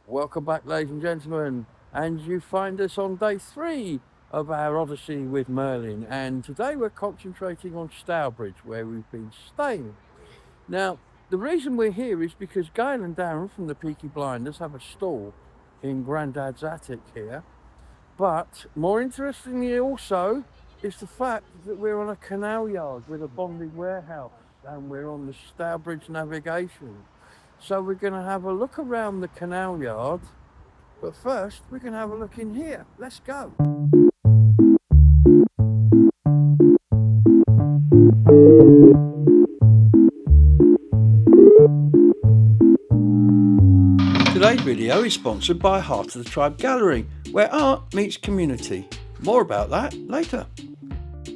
Welcome back, ladies and gentlemen, and you find us on day 3 of our odyssey with Merlin, and today we're concentrating on Stourbridge, where we've been staying. Now, the reason we're here is because Gail and Darren from the Peaky Finders have a stall in Grandad's attic here, but more interestingly also is the fact that we're on a canal yard with a bonded warehouse, and we're on the Stourbridge navigation. So we're going to have a look around the canal yard, but first we're going to have a look in here. Let's go. Today's video is sponsored by Heart of the Tribe Gallery, where art meets community. More about that later.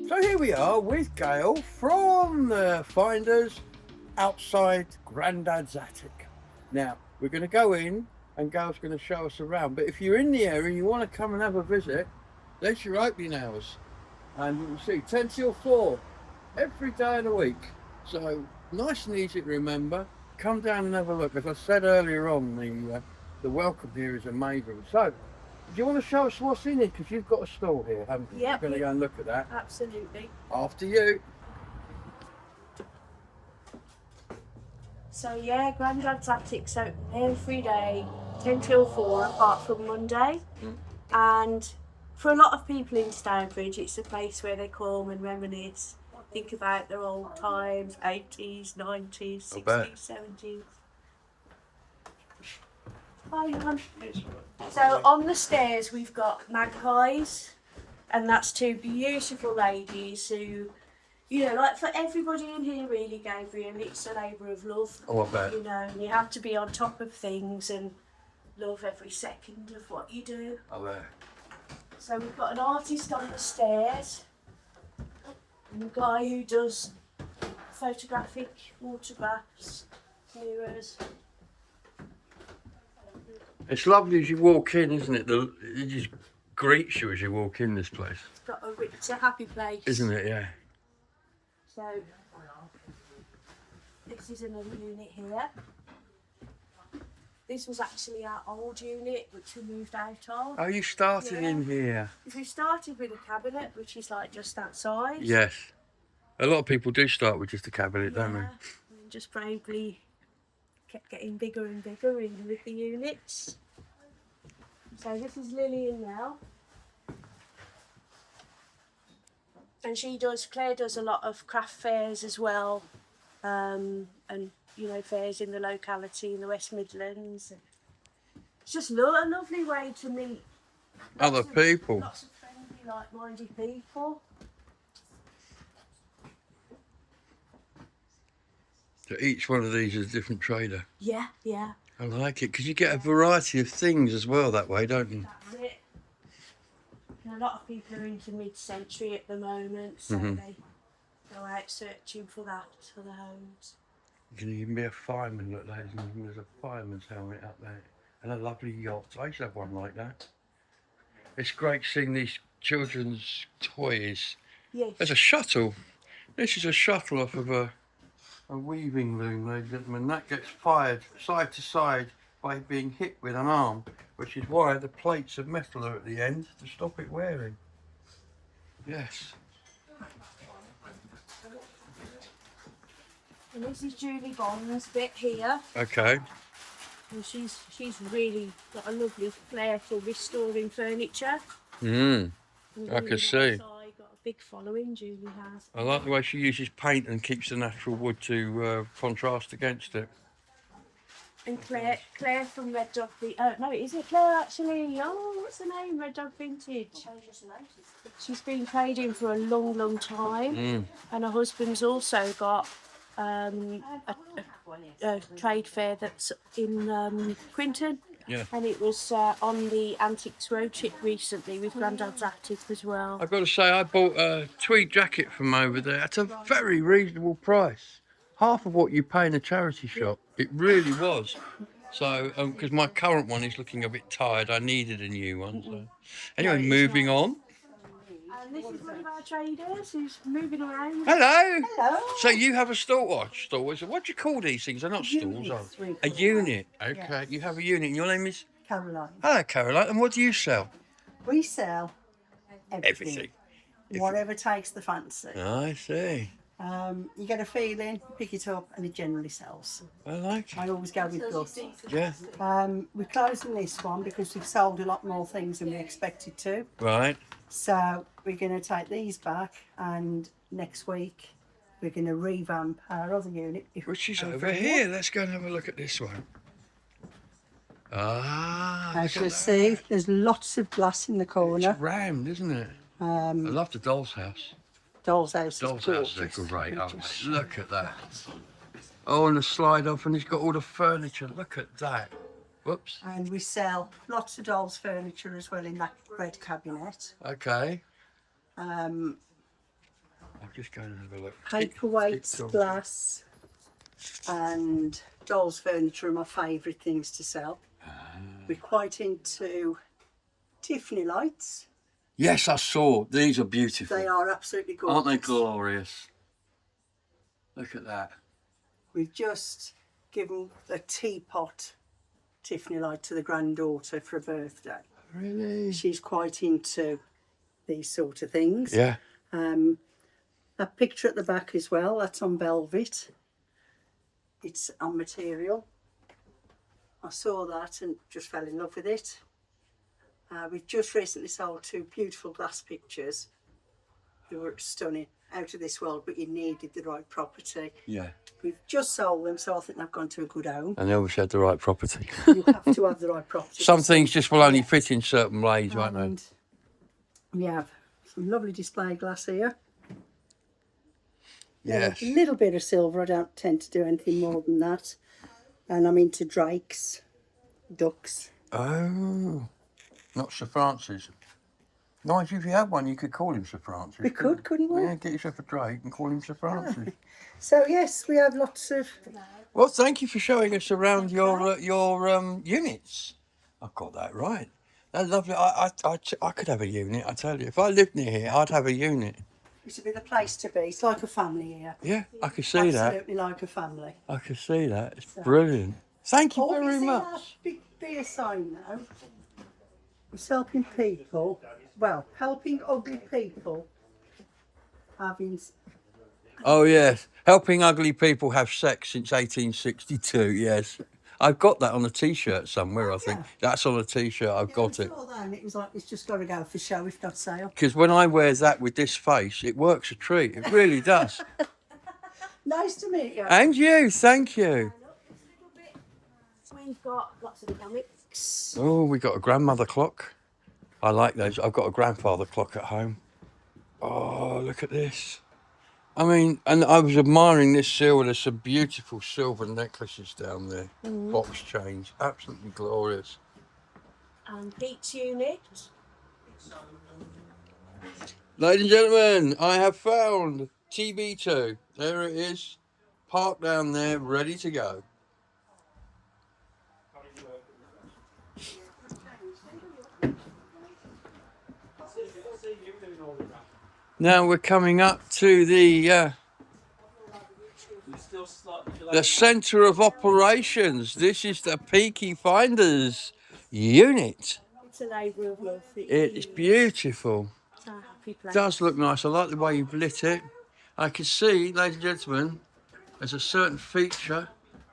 So here we are with Gail from the Finders outside Grandad's attic. Now we're going to go in and Gail's going to show us around, but if you're in the area and you want to come and have a visit, there's your opening hours, and you can see 10 till 4 every day of the week, so nice and easy to remember. Come down and have a look. As I said earlier on, the welcome here is amazing. So do you want to show us what's in it, because you've got a stall here, haven't you? Yep. We're going to go and look at that. Absolutely. After you. So yeah, Grandad's attic's open every day, 10 till 4, apart from Monday. And for a lot of people in Stourbridge, it's a place where they come and reminisce, think about their old times, 80s, 90s, 60s, 70s. Hi, hon. So on the stairs we've got magpies, and that's two beautiful ladies who, you know, like for everybody in here really, Gabriel, it's a labour of love. Oh, I bet. You know, and you have to be on top of things and love every second of what you do. Oh, there. So we've got an artist on the stairs, and a guy who does photographic autographs, mirrors. It's lovely as you walk in, isn't it? It just greets you as you walk in this place. It's a happy place. Isn't it? Yeah. So this is another unit here. This was actually our old unit, which we moved out of. Oh, you started in here. We started with a cabinet, which is like just that size. Yes. A lot of people do start with just a cabinet, don't they? And just bravely kept getting bigger and bigger in with the units. So this is Lillian now. And Claire does a lot of craft fairs as well, and you know, fairs in the locality in the West Midlands. It's just a lovely way to meet Other people. Lots of friendly, like-minded people. So each one of these is a different trader. Yeah, yeah. I like it, because you get a variety of things as well that way, don't you? That's it. And a lot of people are into mid-century at the moment, so they go out searching for that, for the homes. You can even be a fireman, look, ladies and gentlemen. There's a fireman's helmet up there. And a lovely yacht. I used to have one like that. It's great seeing these children's toys. Yes. There's a shuttle. This is a shuttle off of a weaving loom, ladies and gentlemen. That gets fired side to side by being hit with an arm, which is why the plates of metal are at the end to stop it wearing. Yes. And this is Julie Bond's bit here. Okay. And she's really got a lovely flair for restoring furniture. I can see. Got a big following, Julie has. I like the way she uses paint and keeps the natural wood to contrast against it. And Claire from Red Dog Vintage. No, is it Claire actually? Oh, what's the name? Red Dog Vintage. She's been trading for a long, long time. And her husband's also got a trade fair that's in Quinton. Yeah. And it was on the Antiques Road trip recently with Grandad's attic as well. I've got to say, I bought a tweed jacket from over there at a very reasonable price. Half of what you pay in a charity shop. It really was. So, because my current one is looking a bit tired, I needed a new one. So, anyway, moving on. And this is one of our traders who's moving around. Hello. Hello. So you have a stall? What do you call these things? They're not stalls, are they? A unit. Okay. You have a unit. And your name is? Caroline. Hello, Caroline. And what do you sell? We sell everything. Everything. Whatever takes the fancy. I see. You get a feeling, pick it up, and it generally sells. I like it. I always go with gut. Yeah. We're closing this one because we've sold a lot more things than we expected to. Right. So we're going to take these back, and next week we're going to revamp our other unit. Which is over here. Let's go and have a look at this one. Ah. As you see, there's lots of glass in the corner. It's round, isn't it? I love the doll's house. Doll's house Doll's is house, gorgeous. they're great, aren't they? Look at that. Oh, and the slide off, and he's got all the furniture. Look at that. Whoops. And we sell lots of doll's furniture as well in that red cabinet. Okay. Um, I'll just go and have a look. Paperweights, glass, and doll's furniture are my favourite things to sell. We're quite into Tiffany lights. Yes, I saw. These are beautiful. They are absolutely gorgeous. Aren't they glorious? Look at that. We've just given a teapot Tiffany light to the granddaughter for a birthday. Really? She's quite into these sort of things. Yeah. That picture at the back as well, that's on velvet. It's on material. I saw that and just fell in love with it. We've just recently sold 2 beautiful glass pictures. They were stunning, out of this world, but you needed the right property. Yeah. We've just sold them, so I think they've gone to a good home. And they always had the right property. You have to have the right property. Some things just will only fit in certain ways, won't they? And we have some lovely display glass here. Yes. A little bit of silver. I don't tend to do anything more than that. And I'm into drakes, ducks. Oh. Not Sir Francis. Nice, if you had one, you could call him Sir Francis. We could, couldn't we? Yeah, get yourself a Drake and call him Sir Francis. So yes, we have lots of. Well, thank you for showing us around your units. I've got that right. That's lovely. I could have a unit. I tell you, if I lived near here, I'd have a unit. It would be the place to be. It's like a family here. Yeah, I could see that. Absolutely like a family. I could see that. It's brilliant. Thank you very See much. that big beer sign now. It's helping people. Well, helping ugly people having. Oh yes, helping ugly people have sex since 1862. Yes, I've got that on a T-shirt somewhere. I think that's on a T-shirt. I've got it. And it was like it's just got to go for show, if not sale. Because when I wear that with this face, it works a treat. It really does. Nice to meet you. And you, thank you. We've got lots of comics. Oh, we got a grandmother clock. I like those. I've got a grandfather clock at home. Oh, look at this. I mean, and I was admiring this silver. There's some beautiful silver necklaces down there. Box chains. Absolutely glorious. And Pete's unit. Ladies and gentlemen, I have found TB2. There it is. Parked down there, ready to go. Now we're coming up to the centre of operations. This is the Peaky Finders unit. It's a labour of love. It's beautiful. It's a happy place. It does look nice. I like the way you've lit it. I can see, ladies and gentlemen, there's a certain feature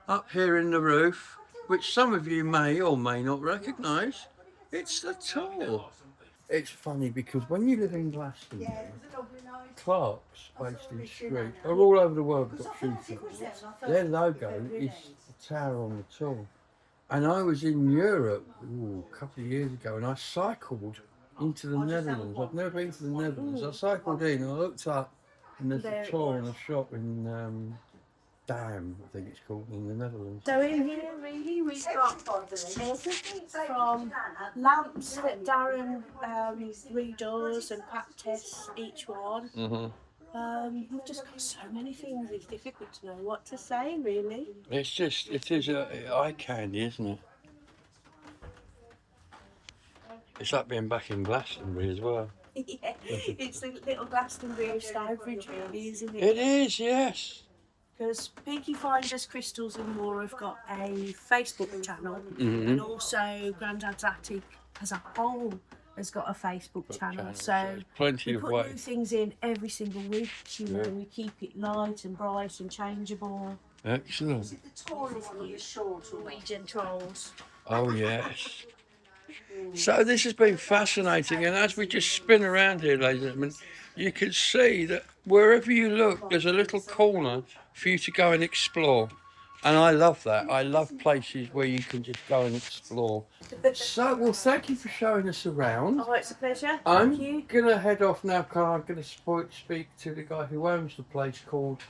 up here in the roof, which some of you may or may not recognise. It's the tour. It's funny because when you live in Glastonbury, Clark's based in Street are all over the world got shoe shops. Their logo is the tower on the tour. And I was in Europe a couple of years ago and I cycled into the Netherlands. I've never been to the Netherlands. I cycled in and I looked up and there's a tour in a shop in Dam, I think it's called, in the Netherlands. So in here, really, we've got from lamps that Darren redoes and Pat tests each one. We've just got so many things. It's difficult to know what to say, really. It's just, it is eye candy, isn't it? It's like being back in Glastonbury as well. Yeah, it's the little Glastonbury of Stourbridge, really, isn't it? It is, yes. because Peaky Finders, Crystals and More have got a Facebook channel, Mm-hmm. and also Grandad's Attic as a whole has got a Facebook channel. So plenty we of put new ways. things in every single week. You know, we keep it light and bright and changeable. Excellent. Is it the tallest or the shorter one? Norwegian trolls. Oh yes. So this has been fascinating, and as we just spin around here, ladies and gentlemen, you can see that wherever you look, there's a little corner for you to go and explore. And I love that. I love places where you can just go and explore. So, well, thank you for showing us around. Oh, it's a pleasure. I'm Thank you. going to head off now because I'm going to speak to the guy who owns the place called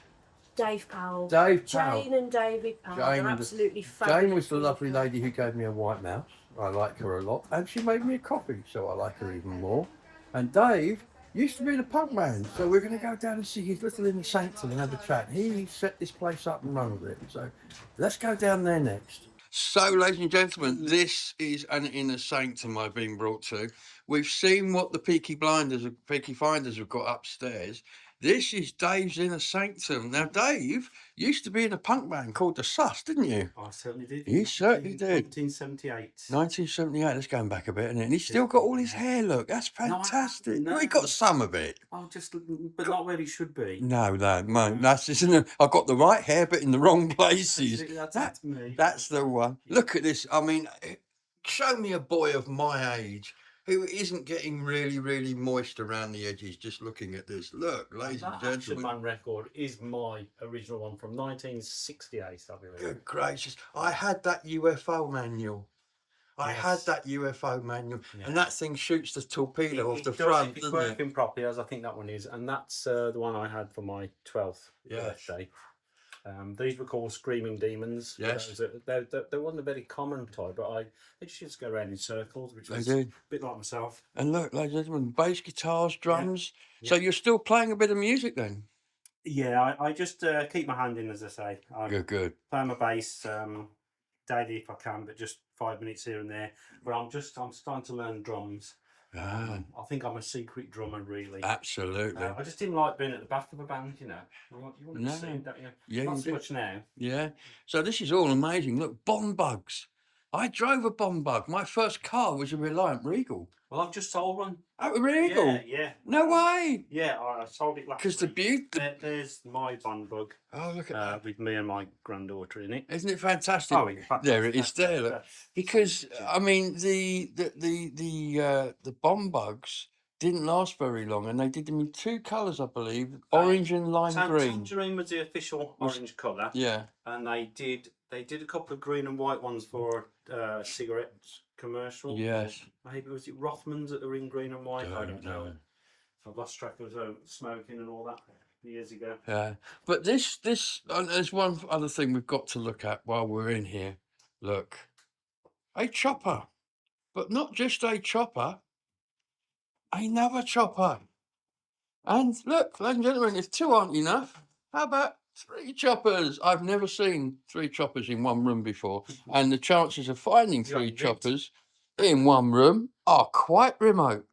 Dave Powell. Dave Powell. Jane and David Powell. Jane They're and- absolutely fabulous. Jane was the lovely people. lady who gave me a white mouse. I like her a lot. And she made me a coffee, so I like her even more. And Dave used to be in a punk band, so we're going to go down and see his little inner sanctum and have a chat. He set this place up and run with it. So let's go down there next. So, ladies and gentlemen, this is an inner sanctum I've been brought to. We've seen what the Peaky Finders have got upstairs. This is Dave's inner sanctum. Now, Dave used to be in a punk band called The Sus, didn't you? I certainly did. You certainly did. 1978. 1978, that's going back a bit, isn't it? And he's still got all his hair, look. That's fantastic. no. Well, he got some of it. Oh, but not where he should be. No, that's isn't it? I've got the right hair, but in the wrong places. That's me. That's the one. Look at this. I mean, show me a boy of my age who isn't getting really, really moist around the edges just looking at this. Look, ladies and That Action gentlemen. Man record is my original one from 1968, I believe. Good gracious. I had that UFO manual. I had Yes. that UFO manual. Yeah. And that thing shoots the torpedo off It the does, front, if it's doesn't it? working properly, as I think that one is, and that's the one I had for my 12th Yes. birthday. These were called Screaming Demons. Yes. They wasn't a very common type, but they just go around in circles, which They was did. a bit like myself. And look, ladies and gentlemen, bass guitars, drums. So Yeah. you're still playing a bit of music then? Yeah, I just keep my hand in, as I say. I Good. play my bass daily if I can, but just 5 minutes here and there. But I'm starting to learn drums. Ah, I think I'm a secret drummer, really. absolutely. I just didn't like being at the back of a band, you know. You want No. to sing, don't you? Yeah, Not you so do. much now. Yeah. So this is all amazing. Look, bomb bugs. I drove a bomb bug. My first car was a Reliant Regal. Well, I've just sold one. Oh, a Regal? Yeah. No way. Yeah, I sold it last Because the week. beauty. There's my bond bug Oh, look at that. with me and my granddaughter in it. Isn't it fantastic? Oh, in fact, There it is. There. Look. that's- Because I mean, the bomb bugs didn't last very long, and they did them in two colours, I believe, orange and lime green. Tangerine was the official orange colour. Yeah. And they did a couple of green and white ones for cigarettes commercial. Yes. Maybe was it Rothmans that were in green and white? I don't know. know. I've lost track of smoking and all that years ago. Yeah, but this there's one other thing we've got to look at while we're in here. Look, a chopper, but not just a chopper, another chopper. And look, ladies and gentlemen, if two aren't enough, how about three choppers? I've never seen three choppers in one room before, and the chances of finding You got three ripped. choppers in one room are quite remote.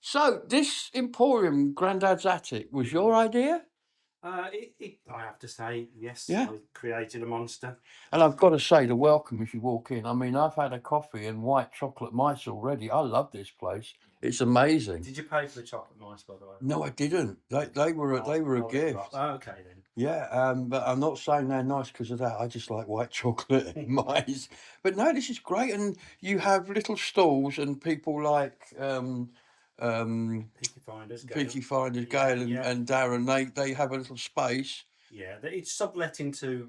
So this Emporium, Grandad's Attic, was your idea? I have to say, yes. Yeah. I created a monster. And I've got to say, the welcome as you walk in. I mean, I've had a coffee and white chocolate mice already. I love this place. It's amazing. Did you pay for the chocolate mice, by the way? No, I didn't. They were a gift. Oh, okay then. Yeah, but I'm not saying they're nice because of that. I just like white chocolate and mice. But no, this is great. And you have little stalls and people like Peaky Finders. Peaky Finders, Yeah, Gail yeah. and Darren. They have a little space. Yeah, it's sublet into,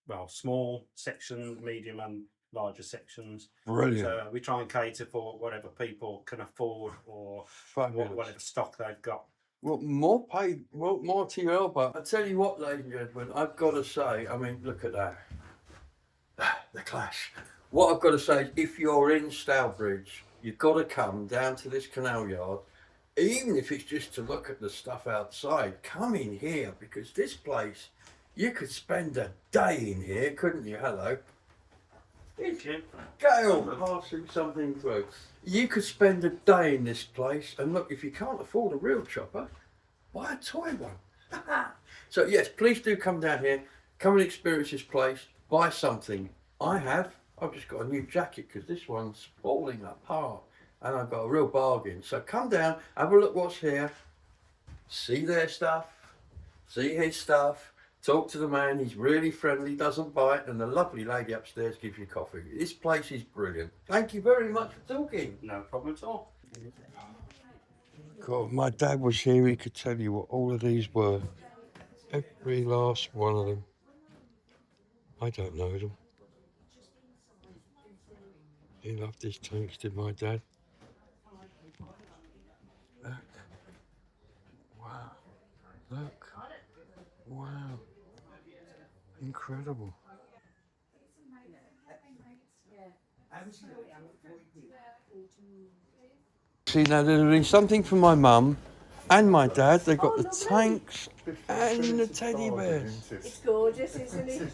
well, small sections, medium and larger sections. Brilliant. So we try and cater for whatever people can afford or Fabulous. whatever stock they've got. Well, more to your elbow. I tell you what, ladies and gentlemen, I've got to say, I mean, look at that. The Clash. What I've got to say is, if you're in Stourbridge, you've got to come down to this canal yard, even if it's just to look at the stuff outside. Come in here, because this place, you could spend a day in here, couldn't you? Hello. It's Gail passing something through. You could spend a day in this place, and look, if you can't afford a real chopper, buy a toy one. So yes, please do come down here. Come and experience this place, buy something. I have. I've just got a new jacket because this one's falling apart and I've got a real bargain. So come down, have a look what's here, see their stuff, see his stuff, talk to the man, he's really friendly, doesn't bite, and the lovely lady upstairs gives you coffee. This place is brilliant. Thank you very much for talking. No problem at all. God, my dad was here, he could tell you what all of these were. Every last one of them. I don't know them. He loved his tanks, did my dad. Look. Wow. Look. Wow. Incredible. See, now there's been something for my mum and my dad. They've got the tanks and the teddy bears. It's gorgeous, isn't it?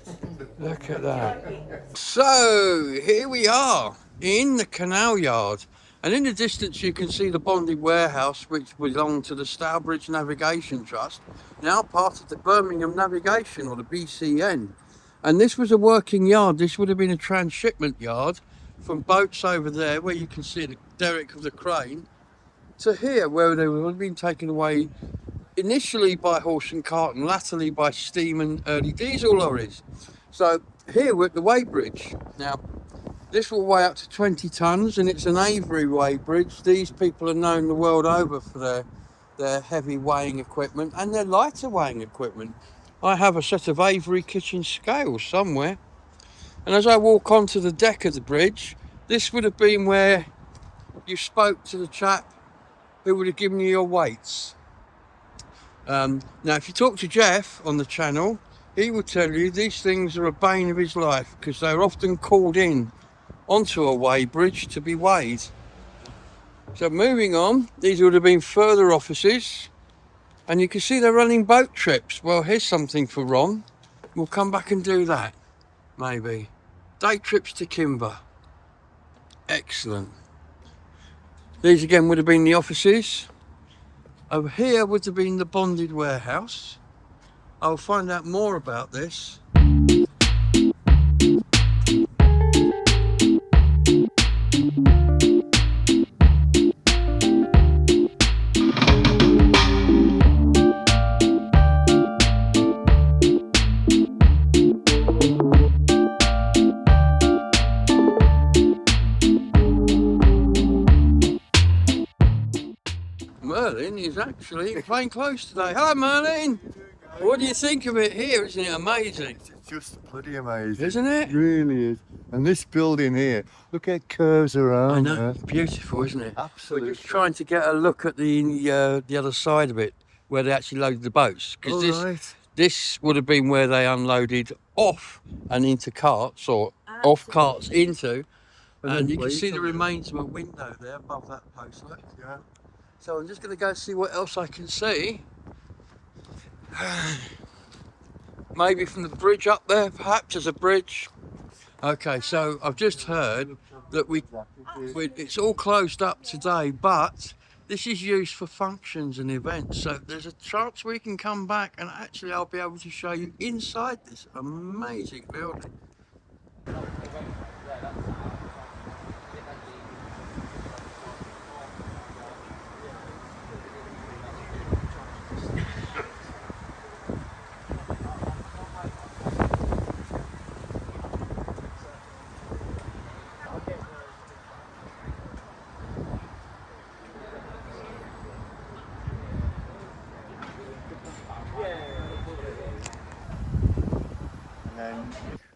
Look at that. So here we are in the canal yard, and in the distance you can see the bonded warehouse which belonged to the Stourbridge Navigation Trust, now part of the Birmingham Navigation, or the BCN. And this was a working yard. This would have been a transshipment yard from boats over there where you can see the derrick of the crane to here where they would have been taken away initially by horse and cart and latterly by steam and early diesel lorries. So here we're at the weighbridge. Now this will weigh up to 20 tonnes and it's an Avery weighbridge. These people are known the world over for their heavy weighing equipment and their lighter weighing equipment. I have a set of Avery kitchen scales somewhere, and as I walk onto the deck of the bridge, this would have been where you spoke to the chap who would have given you your weights. Now if you talk to Jeff on the channel, he will tell you these things are a bane of his life because they're often called in onto a weighbridge to be weighed. So moving on, these would have been further offices, and you can see they're running boat trips. Well, here's something for Ron. We'll come back and do that, maybe. Day trips to Kimber. Excellent. These again would have been the offices. Over here would have been the bonded warehouse. I'll find out more about this. Merlin is actually playing close today. Hello Merlin! What do you think of it here? Isn't it amazing? It's just bloody amazing. Isn't it? It really is. And this building here, look how it curves around. I know, beautiful, isn't it? Absolutely. We're just trying to get a look at the other side of it, where they actually loaded the boats. Because this would have been where they unloaded off and into carts, or off carts into. And you can see the remains of a window there above that post, look. Yeah. So I'm just going to go see what else I can see. Maybe from the bridge up there, perhaps there's a bridge. Okay, so I've just heard that it's all closed up today, but this is used for functions and events. So there's a chance we can come back and actually I'll be able to show you inside this amazing building.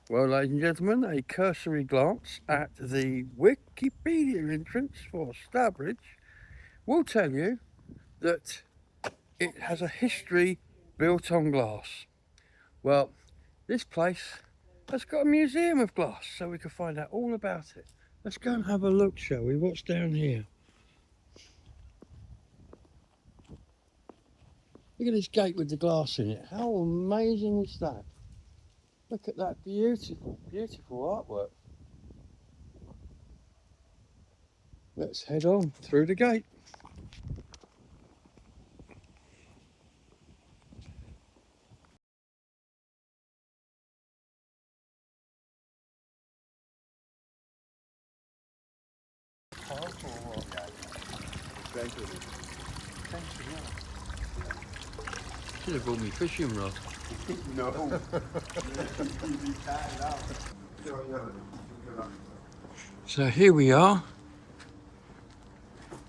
Well, ladies and gentlemen, a cursory glance at the Wikipedia entrance for Stourbridge will tell you that it has a history built on glass. Well, this place has got a museum of glass, so we can find out all about it. Let's go and have a look, shall we? What's down here? Look at this gate with the glass in it. How amazing is that? Look at that beautiful, beautiful artwork. Let's head on through the gate. Should have brought me fishing rod. No. So here we are,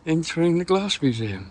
entering the Glass Museum.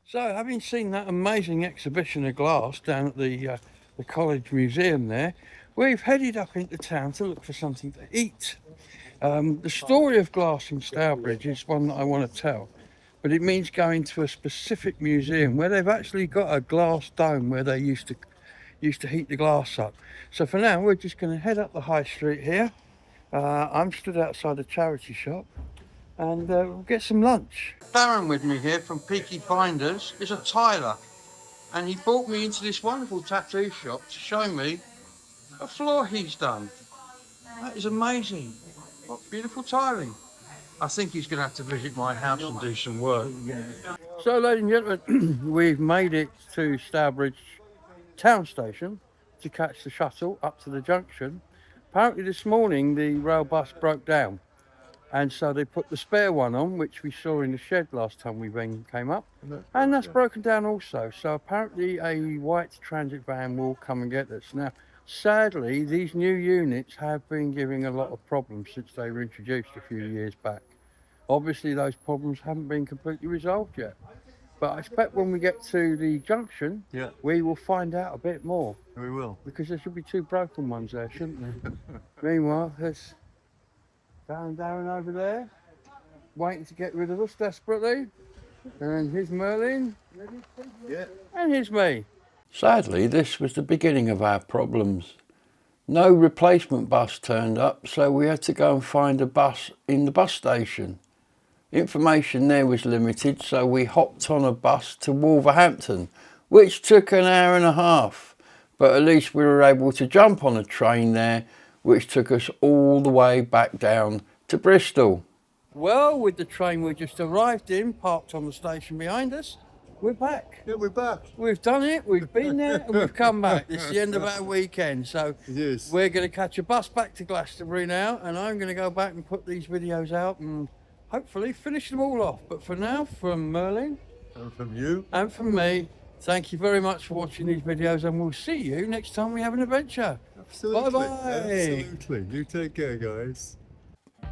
So, having seen that amazing exhibition of glass down at the college museum there, we've headed up into town to look for something to eat. The story of glass in Stourbridge is one that I want to tell, but it means going to a specific museum where they've actually got a glass dome where they used to heat the glass up. So for now, we're just going to head up the high street here. I'm stood outside a charity shop, and we'll get some lunch. Darren with me here from Peaky Finders is a tiler, and he brought me into this wonderful tattoo shop to show me a floor he's done. That is amazing. What beautiful tiling. I think he's going to have to visit my house and do some work. So, ladies and gentlemen, we've made it to Stourbridge town station to catch the shuttle up to the junction. Apparently this morning the rail bus broke down, and so they put the spare one on, which we saw in the shed last time we came up, and that's broken down also. So apparently a white transit van will come and get us. Now, sadly, these new units have been giving a lot of problems since they were introduced a few years back. Obviously those problems haven't been completely resolved yet, but I expect when we get to the junction, we will find out a bit more. We will. Because there should be two broken ones there, shouldn't there? Meanwhile, there's Darren over there, waiting to get rid of us desperately. And here's Merlin. Yeah. And here's me. Sadly, this was the beginning of our problems. No replacement bus turned up, so we had to go and find a bus in the bus station. Information there was limited, so we hopped on a bus to Wolverhampton, which took an hour and a half. But at least we were able to jump on a train there, which took us all the way back down to Bristol. Well, with the train we just arrived in, parked on the station behind us, we're back. Yeah, we're back. We've done it, we've been there, and we've come back. This is the end of our weekend, so we're going to catch a bus back to Glastonbury now, and I'm going to go back and put these videos out and hopefully finish them all off. But for now, from Merlin, And from you. and from me, thank you very much for watching these videos, and we'll see you next time we have an adventure. Absolutely. Bye-bye. Absolutely. You take care, guys.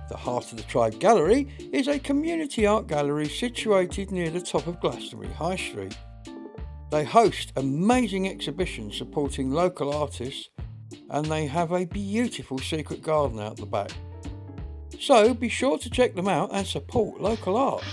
The Heart of the Tribe Gallery is a community art gallery situated near the top of Glastonbury High Street. They host amazing exhibitions supporting local artists, and they have a beautiful secret garden out the back. So be sure to check them out and support local art.